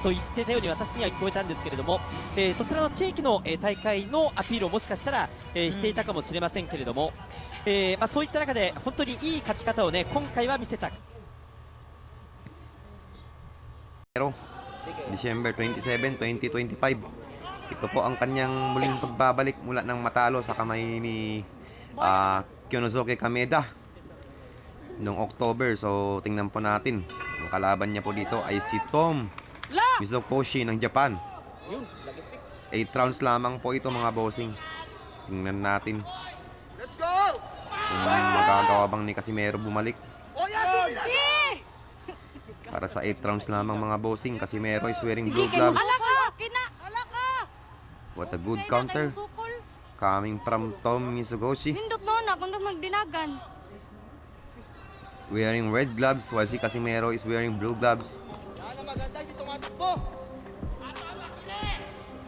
と言ってたように私には聞こえたんですけれども、そちらの地域の、大会のアピールをもしかしたら、していたかもしれませんけれども、そういった中で本当にいい勝ち方をね今回は見せた。 December 27, 2025. Ito po ang kanyang muling pagbabalik mula ng matalo sa kamay ni Kyonosuke Kameda noong October. So tingnan po natin. Ang kalaban niya po dito ay si Tom Mizokoshi ng Japan. 8 rounds lamang po ito mga bossing. Tingnan natin kung magagawa bang ni Casimero bumalik. Para sa 8 rounds lamang mga bossing. Casimero is wearing blue gloves. What a good counter coming from Tom Mizokoshi. Nindot no na kung magdinagan. Wearing red gloves while si Casimero is wearing blue gloves.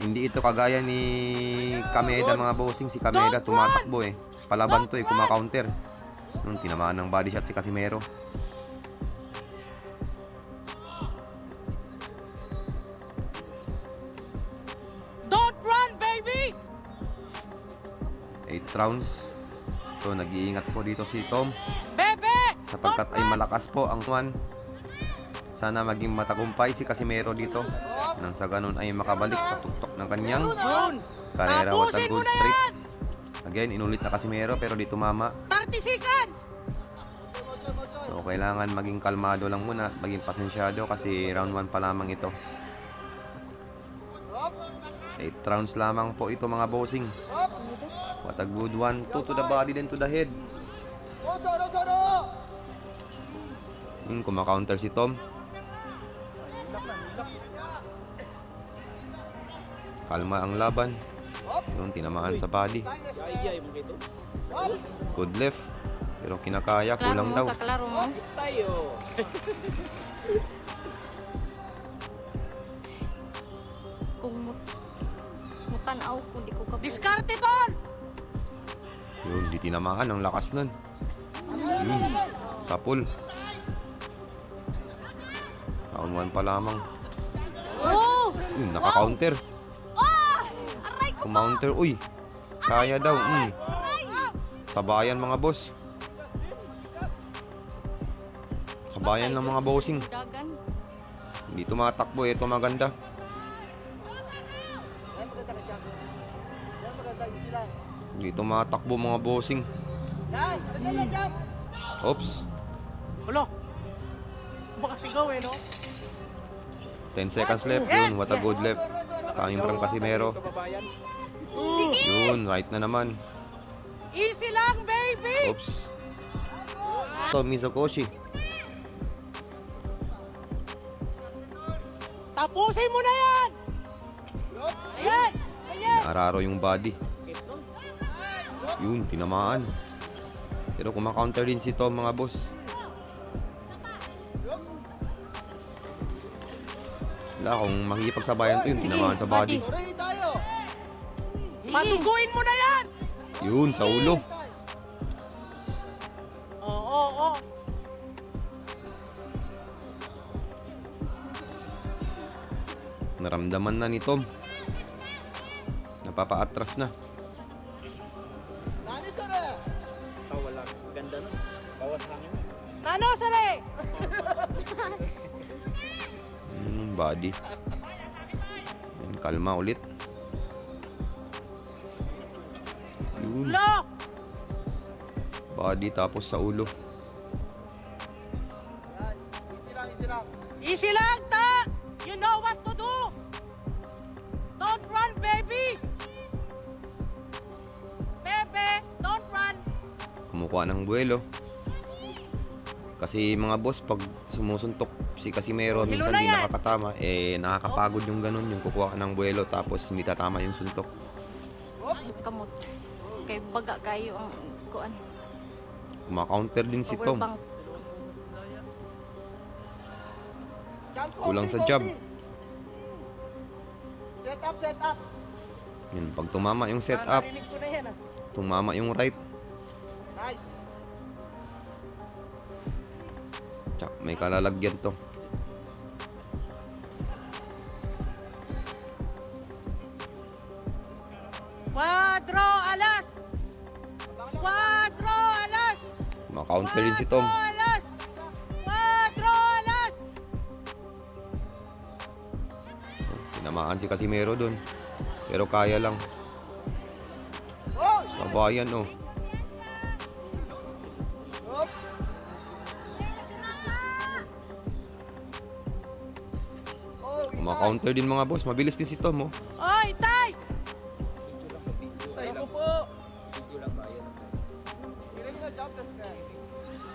Hindi ito kagaya ni Kameda mga bossing. Si Kameda tumatakbo eh. Palaban to eh, kumakaunter. Nung tinamaan ng body shot si Casimero. Don't run, baby! 8 rounds. So nag-iingat po dito si Tom. Bebe! Sapagkat ay malakas po ang one. Sana maging matagumpay si Casimero dito. Nang sa ganun ay makabalik sa tuktok ng kanyang karera. What a good streak. Again, inulit na Casimero pero di tumama. 30 seconds! So kailangan maging kalmado lang muna at maging pasensyado kasi round 1 pa lamang ito. 8 rounds lamang po ito mga bossing. What a good one. 2 to the body then to the head. Kumakaunter si Tom. Kalma ang laban. Yung tinamaan sa body. Good left. Pero kinakaya, kulang daw. Kaklaro mo. Kung mutanaw ko, di ko kapag... Diskarte, Paul! Yun, di tinamaan. Ang lakas nun. Yun, sapul. Round 1 pa lamang. Oh! Yun, naka-counter. Oh! Aray ko! Kumounter. Uy, kaya daw. Sabayan mga boss. Sabayan ng mga bossing. Hindi tumatakbo. Ito maganda. Hindi tumatakbo mga bossing. Oops. Ulo. Baka sigaw eh, no? 10 seconds left. Yun, what a good left. Coming from Casimero. Sige! Yun, right na naman. Easy lang, baby! Oops. Tom Mizokoshi. Tapusin mo na yan! Ayan! Ayan! Araro yung body. Yun, tinamaan. Pero kumakaunter din si Tom mga boss. Wala, kung makikipagsabayan to yun, tinamaan sa body. Maduguin mo na yan! Yun, sa ulo. Oo. Naramdaman na ni Tom. Napapaatras na. Wala. Ganda na. Bawas hangin. Nano, sare! Body. Yan, kalma ulit. Yun. Lock! Body tapos sa ulo. Easy lang, ta! You know what to do! Don't run, baby! Bebe, don't run! Kumukuha ng buwelo. Kasi mga boss, pag sumusuntok si Casimero, minsan di nakakatama. Nakakapagod yung ganun, yung kukuha ka ng buwelo tapos hindi tatama yung suntok. Kamot. Kay baga kayo ang kuan. Kumakaunter din si Tom. Kulang sa jab. Set up. Yun, pag tumama yung set up, tumama yung right. Nice. Tsak, may kalalagyan to. Cuatro alas! Cuatro alas! Maka-counter din si Tom. Cuatro alas! Cuatro alas! Tinamaan si Casimero dun. Pero kaya lang. Sabayan, oh. Maka-counter din mga boss. Mabilis din si Tom, oh. Oy, tay! Video lang po. Video lang ba? Ayan.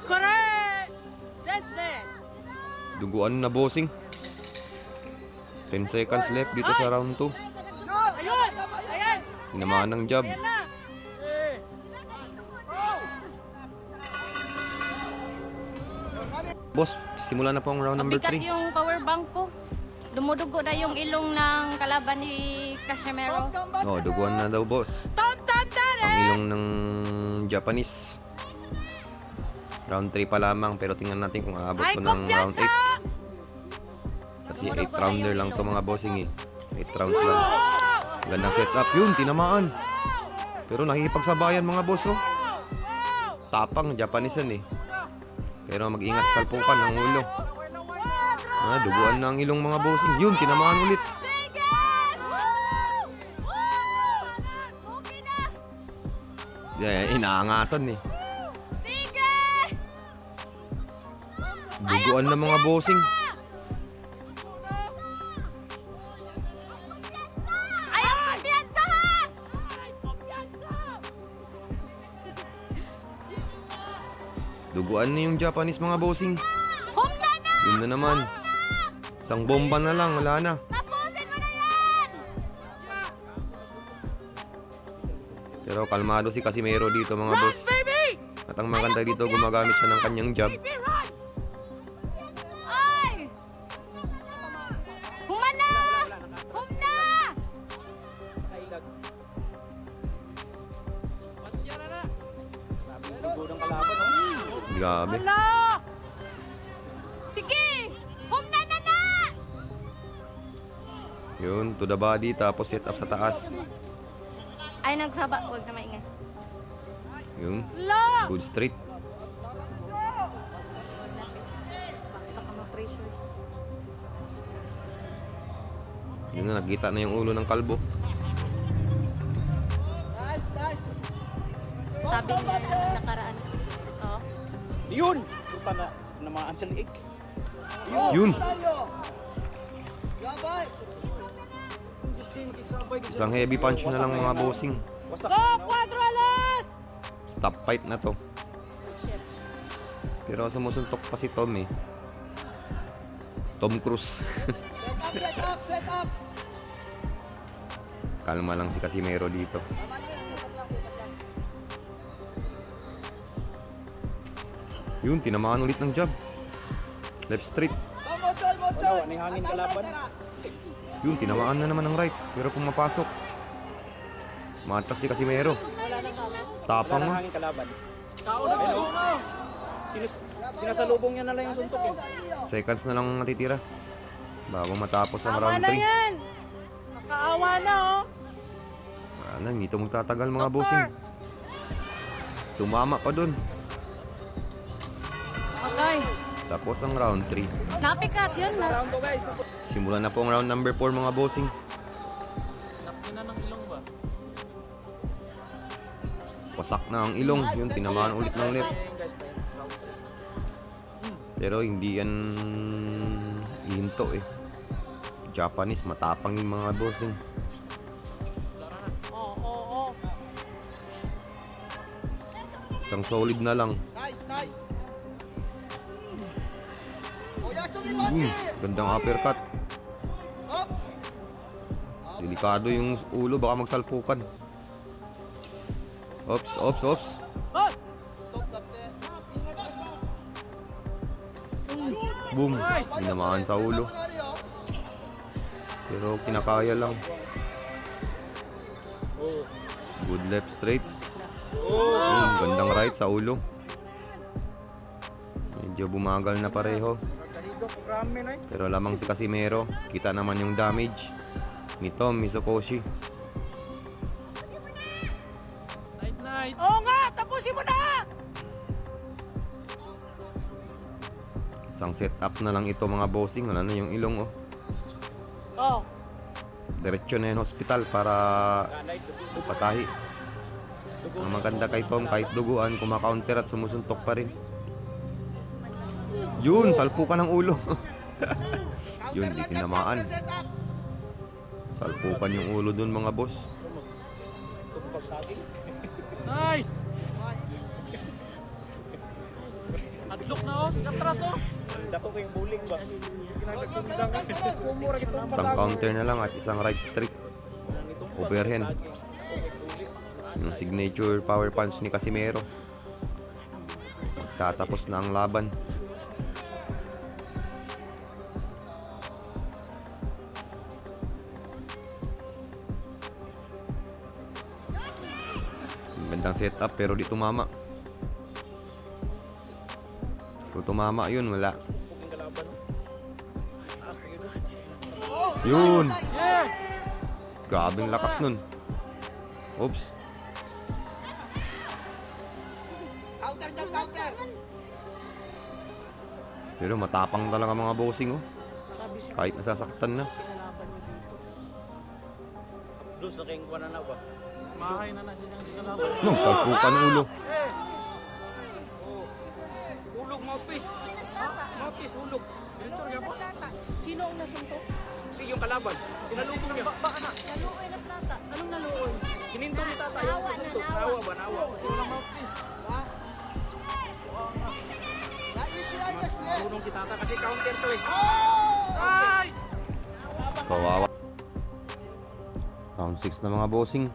Correct! That's it! Duguan na bossing. 10 seconds left dito sa round 2. Ayun! Ayan! Tinamaan ng jab. Ayan na! Boss, simula na po ang round number Mabigat 3. yung power bank ko. Dumudugo na yung ilong ng kalaban ni Casimero. Oh, duguan na daw, boss. Tom Ang Tantare! ilong ng Japanese. Round 3 pa lamang, pero tingnan natin kung aabot Ay, ko ng round kumpiyansa! 8. Kasi 8 rounder lang to mga bossing eh. 8 rounds lang. Gandang setup yun, tinamaan. Pero nakikipagsabayan mga boss, oh. Tapang, Japanese yan eh. Pero mag-ingat sa salpukan ng ulo. Duguan na ang ilong mga bossing. Yun, tinamaan ulit. Sige! Okay na! Yeah, inaangasan eh. Sige! Duguan na mga bossing. Ayaw kumpiyansa ha! Duguan na yung Japanese mga bossing. Humda na! Yun na naman. Isang bomba na lang, wala na. Tapusin mo na yan! Pero kalmado si Casimero dito mga boss. Baby! At ang maganda dito, gumagamit siya ng kanyang jab. Baby, run! Ay! Humana! Humna! Nailag. Dugo ng kalaban. Oh. Grabe. Hala! Sige! Humna na na! Yun, to the body, tapos set up sa taas. Ay, nagsaba. Huwag na maingay. Yun, Hala! good straight. Baka ma-pressure. Yun na, nakita na yung ulo ng kalbo. Sabi niya nakaraan. Oo. Yun! Puta na. Namaan sa liig. Yun! Isang heavy punch na lang mga bossing. Wasak. Go, cuatro alas! Stop fight na to. Pero sumusuntok pa si Tom eh. Tom Cruise. Kalma lang si Casimero dito. Yun, tinamaan ulit ng jab. Left straight. Ano, ano yung hangin kalaban? Yun, tinamaan na naman ng right. Pero pumapasok. Matas si Casimero. Tapang Wala mo. nang hangin kalaban. Ayun, oh. Sinasalubong niya na lang yung suntok eh. Seconds na lang natitira. Bago matapos ang Tama round na 3. yan! Nakaawa na, oh! Ano, hindi ito magtatagal mga bossing. Tumama pa dun. Okay. Tapos ang round 3. Napikat yun. Round to guys. Simulan na po ang round number 4 mga bossing. Wasak na ang ilong. Yun, tinamaan ulit ng left. Pero hindi yan ihinto eh. Japanese, matapang yung mga bossing. Oo. Isang solid na lang. Nice. Gandang uppercut. Delikado yung ulo, baka magsalpukan. Ops. Oh! Boom. Tinamaan sa ulo. Pero kinakaya lang. Good left straight. Gandang right sa ulo. Medyo bumagal na pareho. Pero lamang si Casimero. Kita naman yung damage ni Tom Mizokoshi. Tapusin mo na! Isang setup na lang ito mga bossing. Wala na yung ilong oh. Oh. Diretso na yung hospital para Kanay, dugo. patahi. Ang maganda kay Tom, kahit duguan, kumakaunter at sumusuntok pa rin. Yun, salpukan ng ulo. Yun, di tinamaan. Salpukan yung ulo dun mga boss. Tumpag sa akin. Nice! Adlock na oh, katras oh. Dako ko yung bowling ba? Kinagtundang ka. Kumura kita ng Isang counter na lang at isang right straight. Overhand. Yung signature power punch ni Casimero. Tatapos na ang laban. Gandang setup pero di tumama. Kung tumama yun, wala. Puging kalaban. Taas tingin ko. Yun! Grabing lakas nun. Oops. Counter dyan, counter! Pero matapang talaga mga bossing oh. Kahit nasasaktan na. Dos na kayong kuha na ba? No, salpukan ulo. Ulog mouthpiece. Mouthpiece, ulog. Sino ang nasuntok? Sige yung kalaban. Sinalubong niya. Baka na. Naluoy na tata. Anong naluoy? Hininto ni tata. Nawa na, Nasuntok. nawa. Nawa ba? Nawa. Kasi walang mouthpiece. Marunong si tata kasi counter to eh. Kawawa. Round 6 na mga bossing.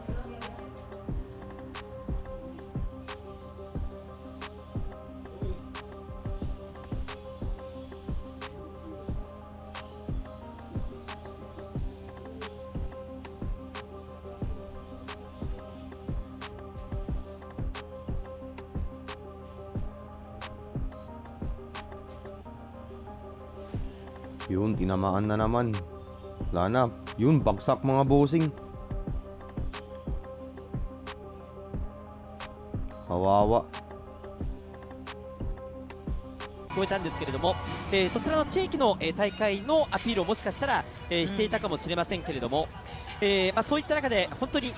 Yun, tinamaan na naman. Wala na. Yun, bagsak mga bossing. Kawawa. 超えたんですけれども、そちらの地域の、大会のアピールをもしかしたら、していたかもしれませんけれども、そういった中で本当に